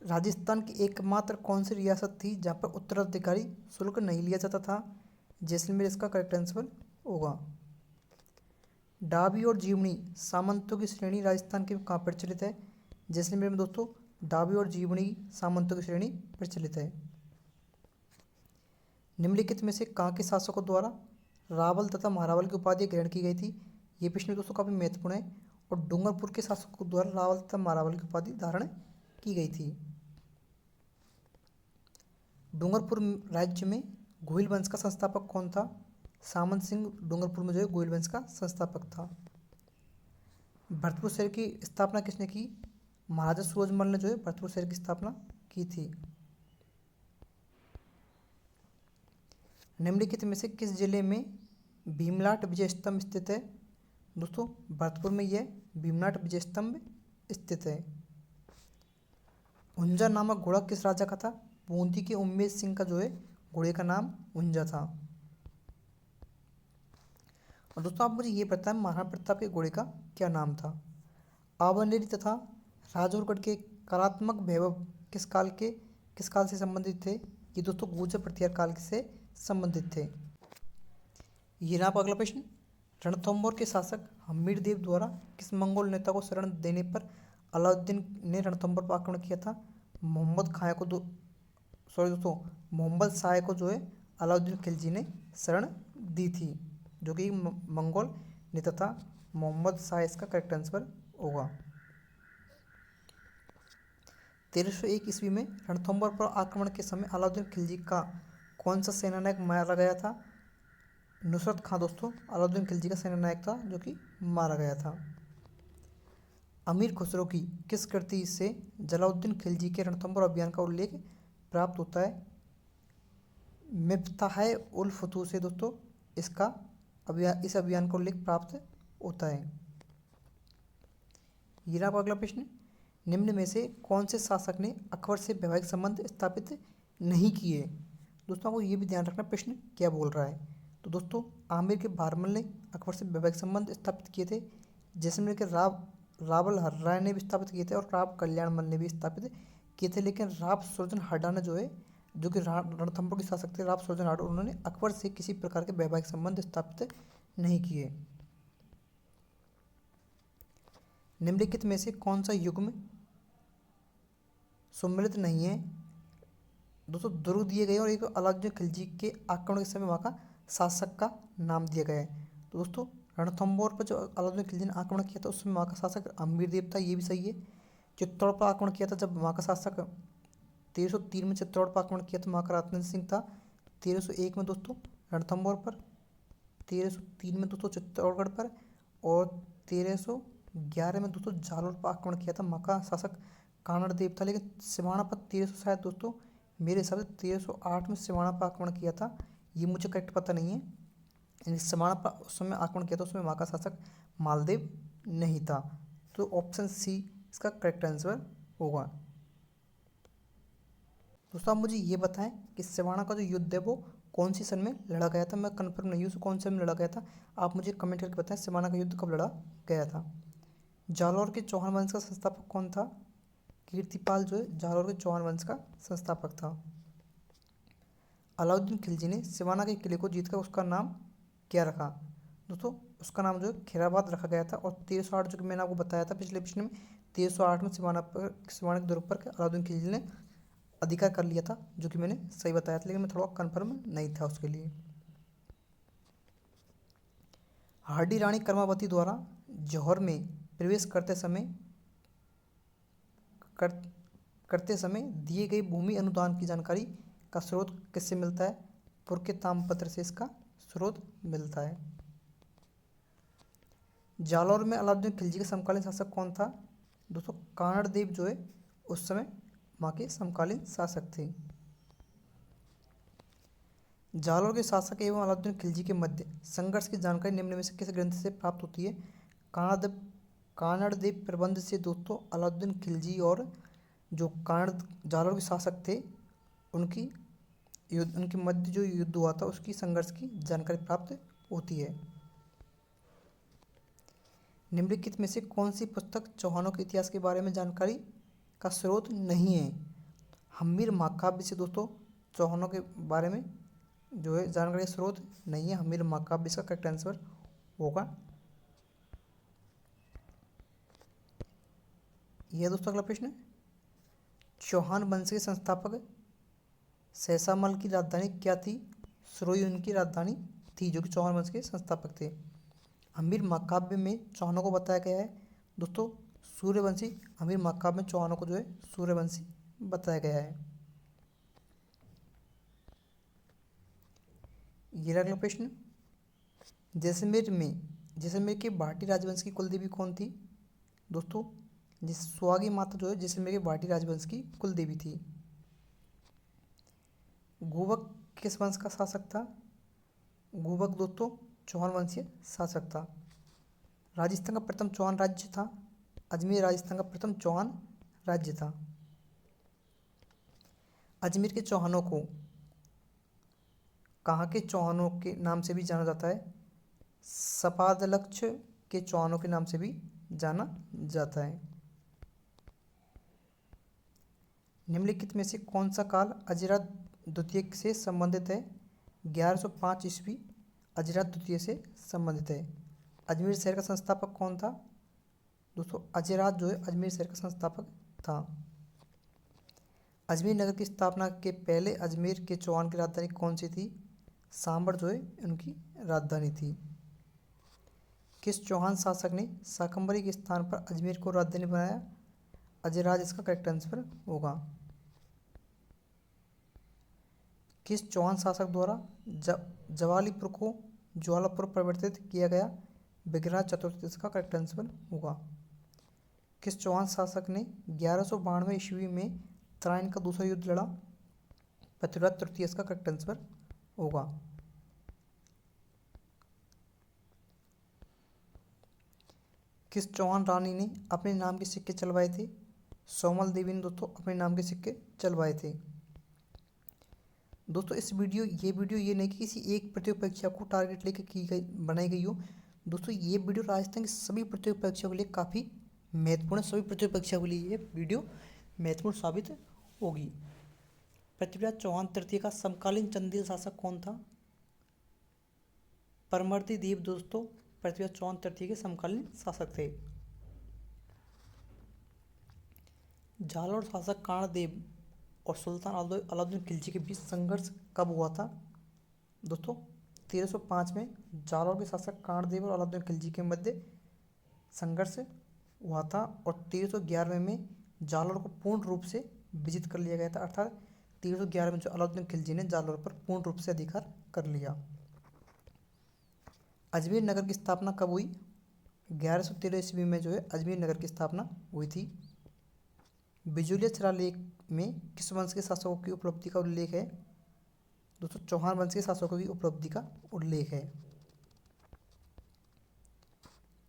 राजस्थान की एकमात्र कौन सी रियासत थी जहाँ पर उत्तराधिकारी शुल्क नहीं लिया जाता था? जैसलमेर इसका करेक्ट आंसर होगा। डाबी और जीवनी सामंतों की श्रेणी राजस्थान के कहाँ प्रचलित है? जैसलमेर में दोस्तों डाबी और जीवनी सामंतों की श्रेणी प्रचलित है। निम्नलिखित में से कहाँ के शासकों द्वारा रावल तथा महारावल की उपाधि ग्रहण की गई थी? ये प्रश्न दोस्तों काफी महत्वपूर्ण है। और डूंगरपुर के शासकों द्वारा रावल तथा महारावल की उपाधि धारण की गई थी। डूंगरपुर राज्य में गोहिल वंश का संस्थापक कौन था? सामंत सिंह डूंगरपुर में जो है गोहिल वंश का संस्थापक था। भरतपुर शहर की स्थापना किसने की? महाराजा सूरजमल ने जो है भरतपुर शहर की स्थापना की थी। निम्नलिखित में से किस जिले में भीमलाट विजय स्तंभ स्थित है? दोस्तों भरतपुर में यह भीमलाट विजय स्तंभ स्थित है। ऊंजा नामक घोड़ा किस राजा का था? बूंदी के उम्मेद सिंह का जो है घोड़े का नाम ऊंजा था। और दोस्तों आप मुझे ये बताएं महाराणा प्रताप के घोड़े का क्या नाम था? आबनेरी तथा राजौरगढ़ के कलात्मक वैभव किस काल से संबंधित थे? ये दोस्तों गुर्जर प्रतिहार काल से संबंधित थे। ये रहा अगला प्रश्न। रणथंभौर के शासक हम्मीर देव द्वारा किस मंगोल नेता को शरण देने पर अलाउद्दीन ने रणथंभौर पर आक्रमण किया था? मोहम्मद शाह को जो है अलाउद्दीन खिलजी ने शरण दी थी, जो कि मंगोल नेता था। मोहम्मद शाह इसका करेक्ट आंसर होगा। 1301 ईस्वी में रणथंभौर पर आक्रमण के समय अलाउद्दीन खिलजी का कौन सा सेनानायक मारा गया था? नुसरत खां दोस्तों अलाउद्दीन खिलजी का सेनानायक था जो कि मारा गया था। अमीर खुसरो की किस कृति से जलालुद्दीन खिलजी के रणथंभौर अभियान का उल्लेख प्राप्त होता है? मिफ्ताह उल फतूह से दोस्तों इस अभियान का उल्लेख प्राप्त होता है। ये रहा अगला प्रश्न। निम्न में से कौन से शासक ने अकबर से वैवाहिक संबंध स्थापित नहीं किए? दोस्तों आपको ये भी ध्यान रखना प्रश्न क्या बोल रहा है। तो दोस्तों आमिर के भारमल ने अकबर से वैवाहिक संबंध स्थापित किए थे। जैसलमेर के रावल राय ने भी स्थापित किए थे और राव कल्याणमल ने भी स्थापित किए थे। लेकिन राव सुरजन हड्डा ने जो कि रणथंभौर के शासक थे, राव सुरजन हड्डा, उन्होंने अकबर से किसी प्रकार के वैवाहिक संबंध स्थापित नहीं किए। निम्नलिखित में से कौन सा युग्म सम्मिलित नहीं है? दोस्तों दुर्ग दिए गए और एक अलाउद्दीन खिलजी के आक्रमण के समय वहाँ का शासक का नाम दिया गया है। तो दोस्तों रणथंभौर पर जो अलाउद्दीन खिलजी ने आक्रमण किया था उसमें वहाँ का शासक अमीर देव था, ये भी सही है। चित्तौड़ पर आक्रमण किया था जब वहाँ का शासक 1303 में चित्तौड़ पर आक्रमण किया तो वहाँ का रत्न सिंह था। 1301 में दोस्तों रणथंभौर पर, 1303 में दोस्तों चित्तौड़गढ़ पर और 1311 में दोस्तों जालोर पर आक्रमण किया था वहाँ का शासक कानड़ देव था। लेकिन सिवाना पर 1300 शायद दोस्तों मेरे हिसाब से 1308 में सिवाना पर आक्रमण किया था, ये मुझे करेक्ट पता नहीं है। यानी सिवाना पर उस समय आक्रमण किया था उसमें वहाँ का शासक मालदेव नहीं था। तो ऑप्शन सी इसका करेक्ट आंसर होगा। दोस्तों आप मुझे ये बताएं कि सिवाना का जो युद्ध है वो कौन सी सन में लड़ा गया था? मैं कन्फर्म नहीं हूँ कौन से में लड़ा गया था, आप मुझे कमेंट करके बताएं सिवाना का युद्ध कब लड़ा गया था। जालौर के चौहान वंश का संस्थापक कौन था? कीर्तिपाल जो है जालौर के चौहान वंश का संस्थापक था। अलाउद्दीन खिलजी ने सिवाना के किले को जीतकर उसका नाम क्या रखा? दोस्तों उसका नाम जो है खैराबाद रखा गया था। और 1308 जो कि मैंने आपको बताया था पिछले प्रश्न में, 1308 में सिवाना के दुर्ग पर अलाउद्दीन खिलजी ने अधिकार कर लिया था, जो कि मैंने सही बताया था, लेकिन मैं थोड़ा कन्फर्म नहीं था उसके लिए। हार्डी रानी कर्मावती द्वारा जौहर में प्रवेश करते समय दिए गए भूमि अनुदान की जानकारी का स्रोत किससे मिलता है? पुर के ताम्रपत्र से इसका स्रोत मिलता है। जालौर में अलाउद्दीन खिलजी के समकालीन शासक कौन था? दोस्तों कानड़ देव जो है उस समय वहाँ के समकालीन शासक थे। जालौर के शासक एवं अलाउद्दीन खिलजी के मध्य संघर्ष की जानकारी निम्न में से किस ग्रंथ से प्राप्त होती है? कानड़ देव प्रबंध से दोस्तों अलाउद्दीन खिलजी और जो जालौर के शासक थे उनके मध्य जो युद्ध हुआ था उसकी संघर्ष की जानकारी प्राप्त होती है। निम्नलिखित में से कौन सी पुस्तक चौहानों के इतिहास के बारे में जानकारी का स्रोत नहीं है? हम्मीर महाकाव्य से दोस्तों चौहानों के बारे में जो है जानकारी स्रोत नहीं है। हम्मीर महाकाव्य इसका करेक्ट आंसर होगा। यह दोस्तों अगला प्रश्न, चौहान वंश के संस्थापक सहसामल की राजधानी क्या थी? सुरोई उनकी राजधानी थी, जो कि चौहान वंश के संस्थापक थे। हम्मीर महाकाव्य में चौहानों को बताया गया है दोस्तों सूर्यवंशी। हम्मीर महाकाव्य में चौहानों को जो है सूर्यवंशी बताया गया है। ये अगला प्रश्न, जैसलमेर के भाटी राजवंश की कुल देवी कौन थी? दोस्तों जिस सुहागी माता जो है जैसलमेर के भाटी राजवंश की कुल देवी थी। गुवक किस वंश का शासक था? गुवक दोस्तों चौहान वंशीय शासक था। राजस्थान का प्रथम चौहान राज्य था अजमेर। राजस्थान का प्रथम चौहान राज्य था। अजमेर के चौहानों को कहाँ के चौहानों के नाम से भी जाना जाता है? सपादलक्ष के चौहानों के नाम से भी जाना जाता है। निम्नलिखित में से कौन सा काल अजिरात द्वितीय से संबंधित है? 1105 ईस्वी अजिरात द्वितीय से संबंधित है। अजमेर शहर का संस्थापक कौन था? दोस्तों अजिरात जो है अजमेर शहर का संस्थापक था। अजमेर नगर की स्थापना के पहले अजमेर के चौहान की राजधानी कौन सी थी? सांबर जो है उनकी राजधानी थी। किस चौहान शासक ने शाकंभरी के स्थान पर अजमेर को राजधानी बनाया? अजयराज इसका करेक्ट आंसर होगा। किस चौहान शासक द्वारा जवालीपुर को ज्वालापुर परिवर्तित किया गया? विग्रह चतुर्थ इसका करेक्ट आंसर होगा। किस चौहान शासक ने 1192 ईस्वी में तराइन का दूसरा युद्ध लड़ा? पृथ्वीराज तृतीय इसका करेक्ट आंसर होगा। किस चौहान रानी ने अपने नाम के सिक्के चलवाए थे? सोमल देवी ने दोस्तों अपने नाम के सिक्के चलवाए थे। दोस्तों ये वीडियो ये नहीं कि किसी एक प्रतियोगी परीक्षा को टारगेट लेकर बनाई गई हो। दोस्तों ये वीडियो राजस्थान की सभी प्रतियोगी परीक्षाओं के लिए काफ़ी महत्वपूर्ण है। सभी प्रतियोगी परीक्षाओं के लिए ये वीडियो महत्वपूर्ण साबित होगी। पृथ्वीराज चौहान तृतीय का समकालीन चंदेल शासक कौन था? परमर्दी देव दोस्तों पृथ्वीराज चौहान तृतीय के समकालीन शासक थे। जालौर शासक कर्णदेव और सुल्तान अलाउद्दीन खिलजी के बीच संघर्ष कब हुआ था? दोस्तों 1305 में जालौर के शासक कर्णदेव और अलाउद्दीन खिलजी के मध्य संघर्ष हुआ था और 1311 में जालौर को पूर्ण रूप से विजित कर लिया गया था। अर्थात 1311 में जो अलाउद्दीन खिलजी ने जालौर पर पूर्ण रूप से अधिकार कर लिया। अजमेर नगर की स्थापना कब हुई? 1113 ईस्वी में जो है अजमेर नगर की स्थापना हुई थी। बिजोलिया शिलालेख में किस वंश के शासकों की उपलब्धि का उल्लेख है? दोस्तों चौहान वंश के शासकों की उपलब्धि का उल्लेख है।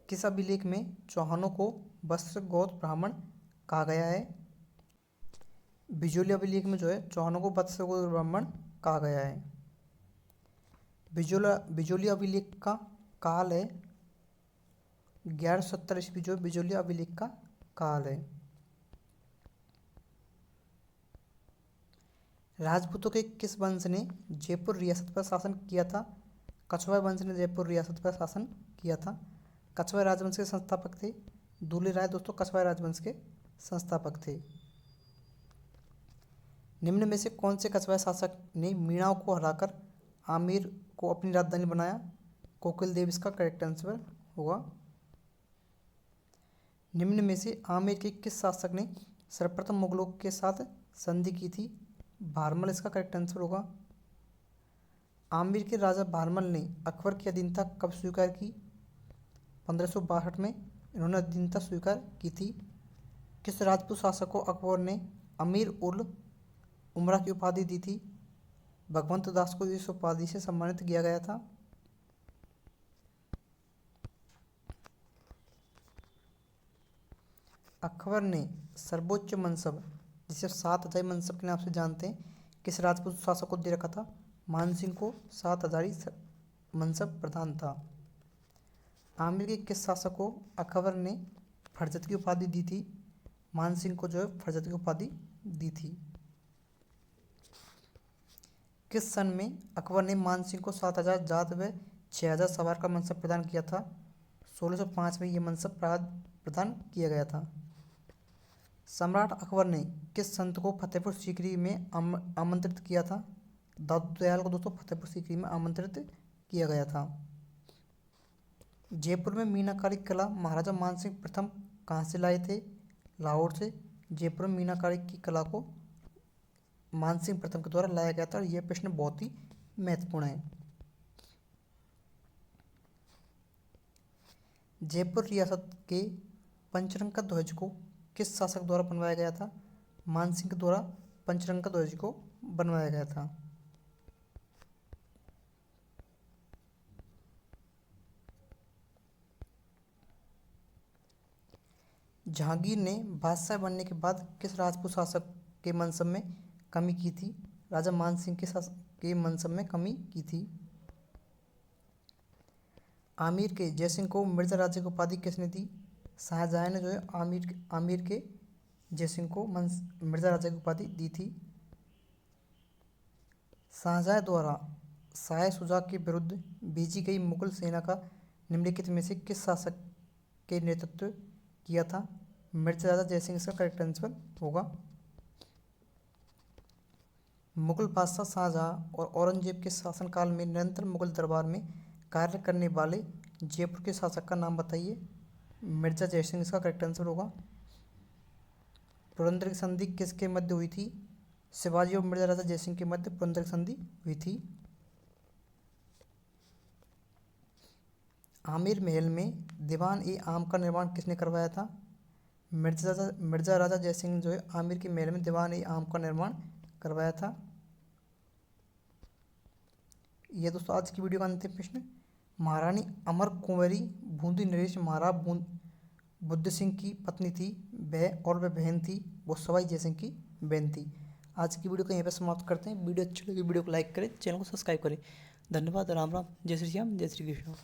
किस अभिलेख में चौहानों को वत्स गोत्र ब्राह्मण कहा गया है? बिजोलिया अभिलेख में जो है चौहानों को वत्स गोत्र ब्राह्मण कहा गया है। बिजोलिया अभिलेख का काल है 1170 ईस्वी जो बिजोलिया अभिलेख का काल है। राजपूतों के किस वंश ने जयपुर रियासत पर शासन किया था? कछवाहा वंश ने जयपुर रियासत पर शासन किया था। कछवाहा राजवंश के संस्थापक थे दूल्हे राय दोस्तों कछवाहा राजवंश के संस्थापक थे। निम्न में से कौन से कछवाहा शासक ने मीणाओं को हराकर आमेर को अपनी राजधानी बनाया? कोकिल देव इसका करेक्ट आंसर होगा। निम्न में से आमेर के किस शासक ने सर्वप्रथम मुगलों के साथ संधि की थी? भारमल इसका करेक्ट आंसर होगा। आमेर के राजा भारमल ने अकबर की अधीनता कब स्वीकार की? 1562 में इन्होंने अधीनता स्वीकार की थी। किस राजपूत शासक को अकबर ने अमीर उल उमरा की उपाधि दी थी? भगवंत दास को इस उपाधि से सम्मानित किया गया था। अकबर ने सर्वोच्च मनसब जिसे 7 हजारी मनसब के नाम से जानते हैं किस राजपूत शासक को दे रखा था? मानसिंह को 7 हजारी मनसब प्रदान था। आमेर के किस शासक को अकबर ने फरजत की उपाधि दी थी? मानसिंह को जो है फरजत की उपाधि दी थी। किस सन में अकबर ने मानसिंह को 7,000 जात व 6,000 सवार का मनसब प्रदान किया था? 1605 में ये मनसब प्रदान किया गया था। सम्राट अकबर ने किस संत को फतेहपुर सीकरी में आमंत्रित किया था? दादू दयाल को दोस्तों फतेहपुर सीकरी में आमंत्रित किया गया था। जयपुर में मीनाकारी कला महाराजा मानसिंह प्रथम कहाँ से लाए थे? लाहौर से। जयपुर में मीनाकारी की कला को मानसिंह प्रथम के द्वारा लाया गया था और यह प्रश्न बहुत ही महत्वपूर्ण है। जयपुर रियासत के पंचरंग का ध्वज को किस शासक द्वारा बनवाया गया था? मानसिंह के द्वारा पंचरंग का ध्वज को बनवाया गया था। जहांगीर ने बादशाह बनने के बाद किस राजपूत शासक के मनसब में कमी की थी? राजा मानसिंह के मनसब में कमी की थी। आमिर के जयसिंह को मिर्जा राजा की उपाधि किसने दी? शाहजहां ने जो है आमिर के जयसिंह को मिर्जा राजा की उपाधि दी थी। शाहजहां द्वारा शाह शुजा के विरुद्ध भेजी गई मुगल सेना का निम्नलिखित में से किस शासक के नेतृत्व किया था? मिर्जा राजा जयसिंह इसका करेक्ट आंसर होगा। मुगल बादशाह शाहजहां और औरंगजेब के शासनकाल में निरंतर मुगल दरबार में कार्य करने वाले जयपुर के शासक का नाम बताइए। मिर्जा जयसिंह इसका करेक्ट आंसर होगा। पुरंदर की संधि किसके मध्य हुई थी? शिवाजी और मिर्जा राजा जयसिंह के मध्य पुरंदर की संधि हुई थी। आमेर महल में दीवान ए आम का निर्माण किसने करवाया था? मिर्जा राजा जयसिंह जो है आमेर के महल में दीवान ए आम का निर्माण करवाया था। यह दोस्तों आज की वीडियो का अंतिम प्रश्न। महारानी अमर कुंवरी बूंदी नरेश महाराज बुद्ध सिंह की पत्नी थी। वह बहन थी, वो सवाई जयसिंह की बहन थी। आज की वीडियो को यहीं पर समाप्त करते हैं। वीडियो अच्छी लगी वीडियो को लाइक करें, चैनल को सब्सक्राइब करें। धन्यवाद। राम राम। जय श्री श्याम, जय श्री कृष्ण।